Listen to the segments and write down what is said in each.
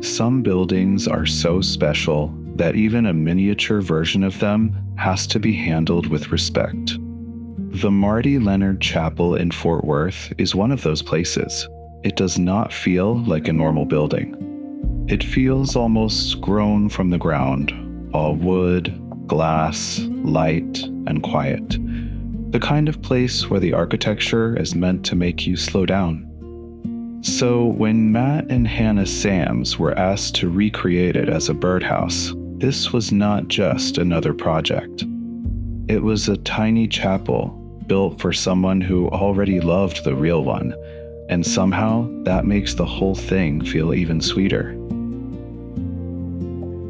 Some buildings are so special that even a miniature version of them has to be handled with respect. The Marty Leonard Chapel in Fort Worth is one of those places. It does not feel like a normal building. It feels almost grown from the ground, all wood, glass, light, and quiet. The kind of place where the architecture is meant to make you slow down. So when Matt and Hannah Sams were asked to recreate it as a birdhouse, this was not just another project. It was a tiny chapel built for someone who already loved the real one, and somehow that makes the whole thing feel even sweeter.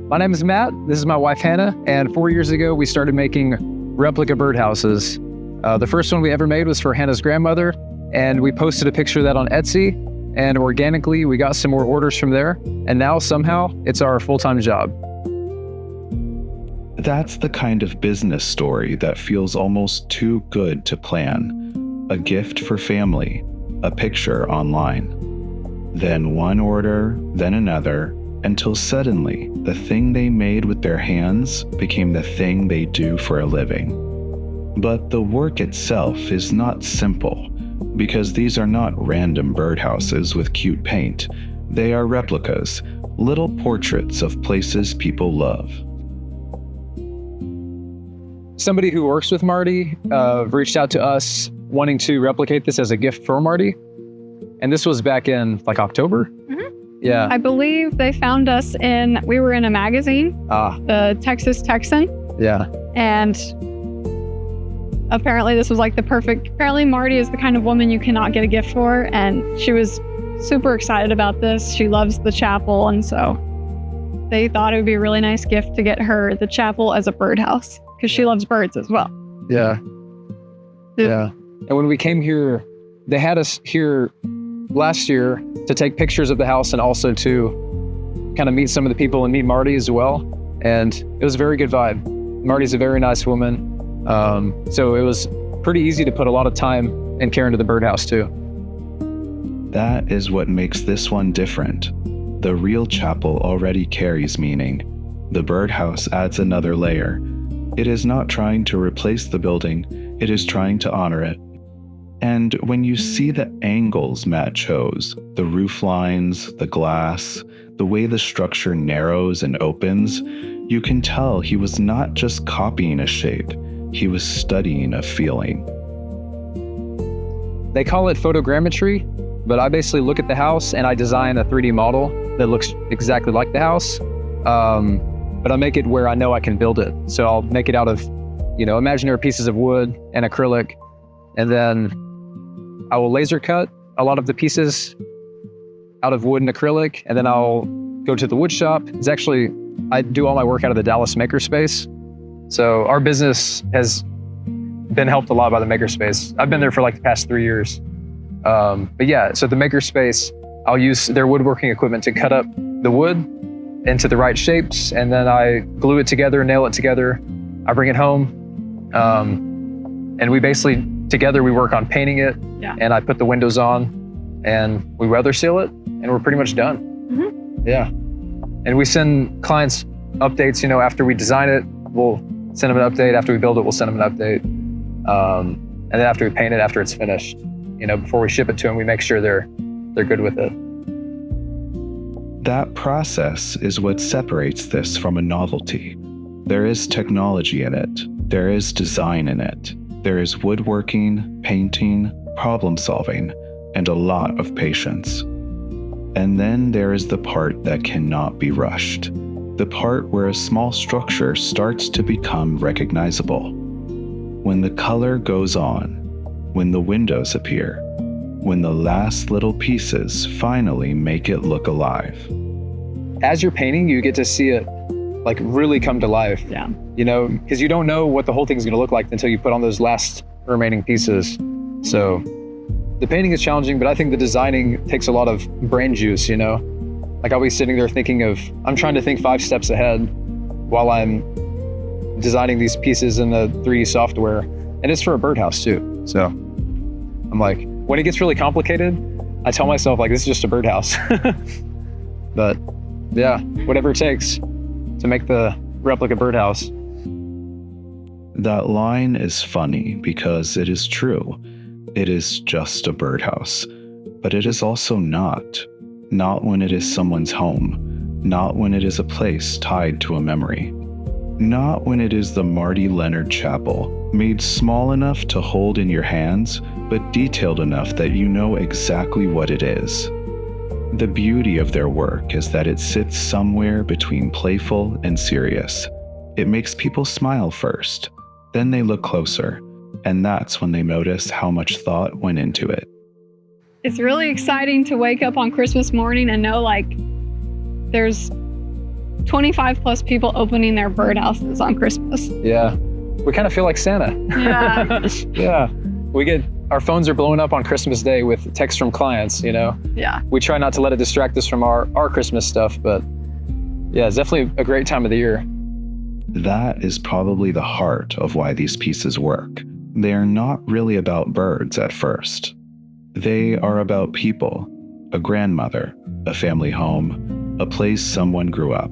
My name is Matt. This is my wife, Hannah, and 4 years ago, we started making replica birdhouses. The first one we ever made was for Hannah's grandmother, and we posted a picture of that on Etsy, and organically, we got some more orders from there, and now somehow, it's our full-time job. That's the kind of business story that feels almost too good to plan. A gift for family, a picture online. Then one order, then another, until suddenly the thing they made with their hands became the thing they do for a living. But the work itself is not simple, because these are not random birdhouses with cute paint. They are replicas, little portraits of places people love. Somebody who works with Marty reached out to us wanting to replicate this as a gift for Marty. And this was back in like October? Mm-hmm. Yeah. I believe they found us we were in a magazine, the Texas Texan. Yeah. And apparently this was like apparently Marty is the kind of woman you cannot get a gift for. And she was super excited about this. She loves the chapel. And so they thought it would be a really nice gift to get her the chapel as a birdhouse, because she loves birds as well. Yeah. Yeah. And when we came here, they had us here last year to take pictures of the house and also to kind of meet some of the people and meet Marty as well. And it was a very good vibe. Marty's a very nice woman. So it was pretty easy to put a lot of time and care into the birdhouse too. That is what makes this one different. The real chapel already carries meaning. The birdhouse adds another layer. It is not trying to replace the building, it is trying to honor it. And when you see the angles Matt chose, the roof lines, the glass, the way the structure narrows and opens, you can tell he was not just copying a shape, he was studying a feeling. They call it photogrammetry, but I basically look at the house and I design a 3D model that looks exactly like the house. But I'll make it where I know I can build it. So I'll make it out of, imaginary pieces of wood and acrylic. And then I will laser cut a lot of the pieces out of wood and acrylic. And then I'll go to the wood shop. I do all my work out of the Dallas Makerspace. So our business has been helped a lot by the Makerspace. I've been there for like the past 3 years. But yeah, so the Makerspace, I'll use their woodworking equipment to cut up the wood into the right shapes, and then I glue it together, nail it together. I bring it home, and we basically, together we work on painting it, and I put the windows on, and we weather seal it, and we're pretty much done. Mm-hmm. Yeah. And we send clients updates, after we design it, we'll send them an update. After we build it, we'll send them an update. And then after we paint it, after it's finished, before we ship it to them, we make sure they're good with it. That process is what separates this from a novelty. There is technology in it. There is design in it. There is woodworking, painting, problem solving, and a lot of patience. And then there is the part that cannot be rushed. The part where a small structure starts to become recognizable. When the color goes on, when the windows appear, when the last little pieces finally make it look alive. As you're painting, you get to see it like really come to life. Yeah. Because you don't know what the whole thing's gonna look like until you put on those last remaining pieces. So the painting is challenging, but I think the designing takes a lot of brain juice, Like I'll be sitting there I'm trying to think 5 steps ahead while I'm designing these pieces in the 3D software. And it's for a birdhouse too. So I'm like, when it gets really complicated, I tell myself like, this is just a birdhouse. But Yeah, whatever it takes to make the replica birdhouse. That line is funny because it is true. It is just a birdhouse. But it is also not. Not when it is someone's home. Not when it is a place tied to a memory. Not when it is the Marty Leonard Chapel, made small enough to hold in your hands, but detailed enough that you know exactly what it is. The beauty of their work is that it sits somewhere between playful and serious. It makes people smile first, then they look closer, and that's when they notice how much thought went into it. It's really exciting to wake up on Christmas morning and know like there's 25 plus people opening their birdhouses on Christmas. Yeah, we kind of feel like Santa. Yeah. Yeah, we get, our phones are blowing up on Christmas Day with texts from clients, you know? Yeah. We try not to let it distract us from our Christmas stuff, but yeah, it's definitely a great time of the year. That is probably the heart of why these pieces work. They are not really about birds at first. They are about people, a grandmother, a family home, a place someone grew up,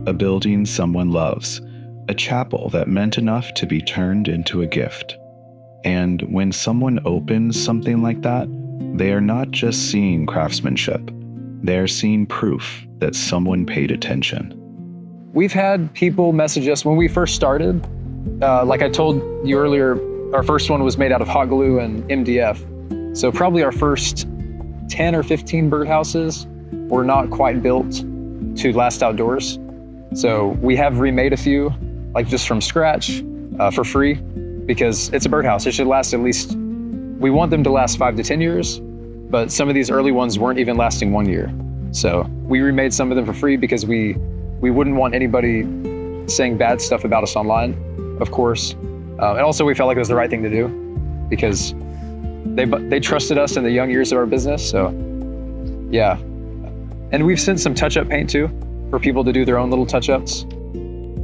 a building someone loves, a chapel that meant enough to be turned into a gift. And when someone opens something like that, they are not just seeing craftsmanship, they are seeing proof that someone paid attention. We've had people message us when we first started. Like I told you earlier, our first one was made out of hot glue and MDF. So probably our first 10 or 15 birdhouses were not quite built to last outdoors. So we have remade a few, like just from scratch, for free, because it's a birdhouse. It should last at least, we want them to last 5 to 10 years, but some of these early ones weren't even lasting 1 year. So we remade some of them for free because we wouldn't want anybody saying bad stuff about us online, of course. And also we felt like it was the right thing to do because they trusted us in the young years of our business, so yeah. And we've sent some touch-up paint too, for people to do their own little touch-ups.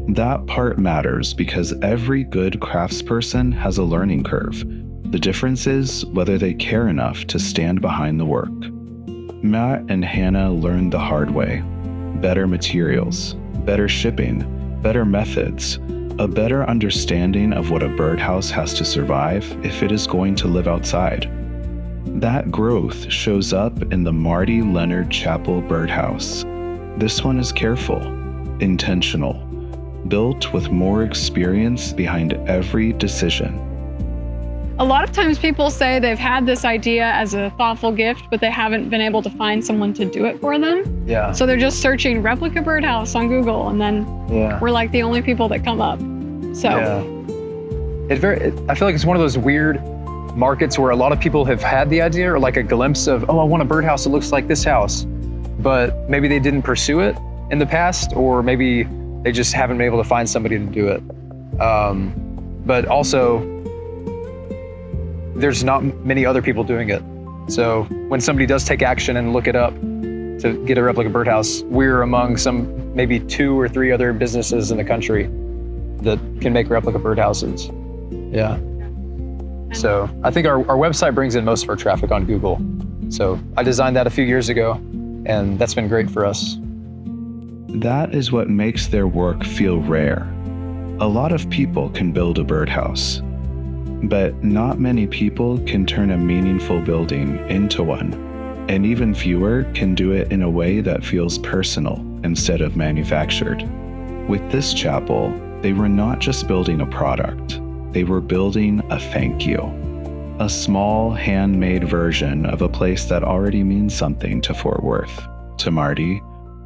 That part matters because every good craftsperson has a learning curve. The difference is whether they care enough to stand behind the work. Matt and Hannah learned the hard way. Better materials, better shipping, better methods, a better understanding of what a birdhouse has to survive if it is going to live outside. That growth shows up in the Marty Leonard Chapel Birdhouse. This one is careful, intentional, built with more experience behind every decision. A lot of times people say they've had this idea as a thoughtful gift, but they haven't been able to find someone to do it for them. Yeah. So they're just searching replica birdhouse on Google, and then we're like the only people that come up. So I feel like it's one of those weird markets where a lot of people have had the idea or like a glimpse of, oh, I want a birdhouse that looks like this house, but maybe they didn't pursue it in the past, or maybe they just haven't been able to find somebody to do it. But also, there's not many other people doing it. So when somebody does take action and look it up to get a replica birdhouse, we're among some maybe 2 or 3 other businesses in the country that can make replica birdhouses. Yeah. So I think our website brings in most of our traffic on Google. So I designed that a few years ago, and that's been great for us. That is what makes their work feel rare. A lot of people can build a birdhouse, but not many people can turn a meaningful building into one, and even fewer can do it in a way that feels personal instead of manufactured. With this chapel, they were not just building a product, they were building a thank you. A small, handmade version of a place that already means something to Fort Worth, to Marty,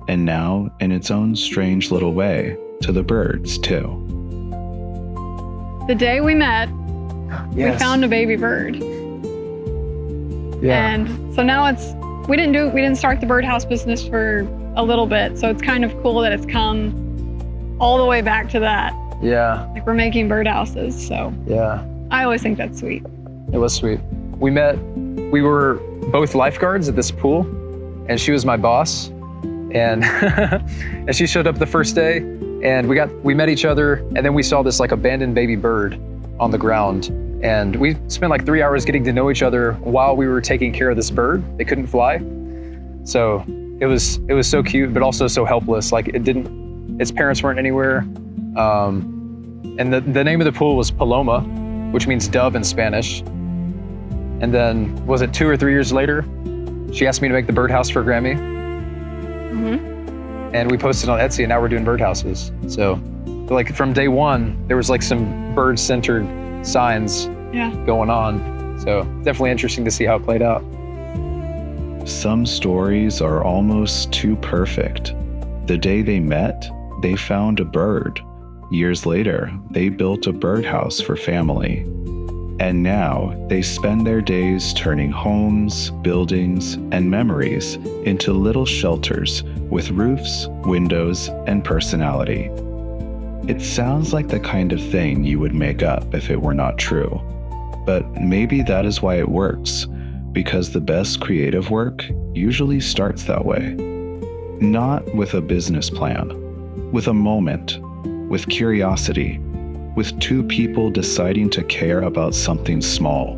and now, in its own strange little way, to the birds, too. The day we met, we found a baby bird. Yeah. And so now we didn't start the birdhouse business for a little bit, so it's kind of cool that it's come all the way back to that. Yeah. Like we're making birdhouses, so Yeah. I always think that's sweet. It was sweet. We were both lifeguards at this pool, and she was my boss. And and she showed up the first day, and we met each other, and then we saw this like abandoned baby bird on the ground. And we spent like 3 hours getting to know each other while we were taking care of this bird. They couldn't fly. So it was so cute, but also so helpless. Like its parents weren't anywhere. And the name of the pool was Paloma, which means dove in Spanish. And then, was it 2 or 3 years later, she asked me to make the birdhouse for Grammy. And we posted on Etsy, and now we're doing birdhouses. So like from day one, there was like some bird-centered signs going on. So definitely interesting to see how it played out. Some stories are almost too perfect. The day they met, they found a bird. Years later, they built a birdhouse for family. And now they spend their days turning homes, buildings, and memories into little shelters with roofs, windows, and personality. It sounds like the kind of thing you would make up if it were not true. But maybe that is why it works, because the best creative work usually starts that way. Not with a business plan, with a moment, with curiosity, with two people deciding to care about something small.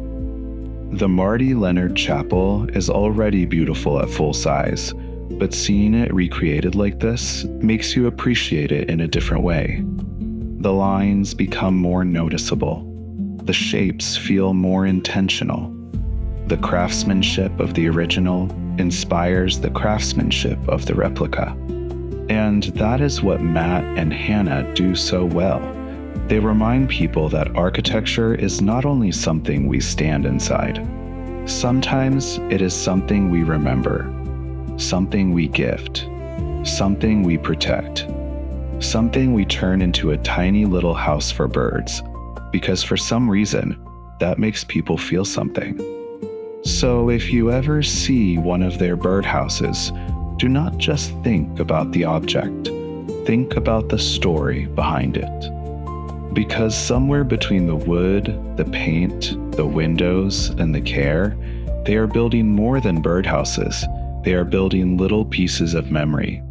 The Marty Leonard Chapel is already beautiful at full size, but seeing it recreated like this makes you appreciate it in a different way. The lines become more noticeable. The shapes feel more intentional. The craftsmanship of the original inspires the craftsmanship of the replica. And that is what Matt and Hannah do so well. They remind people that architecture is not only something we stand inside. Sometimes it is something we remember, something we gift, something we protect, something we turn into a tiny little house for birds, because for some reason, that makes people feel something. So if you ever see one of their birdhouses, do not just think about the object, think about the story behind it. Because somewhere between the wood, the paint, the windows, and the care, they are building more than birdhouses. They are building little pieces of memory,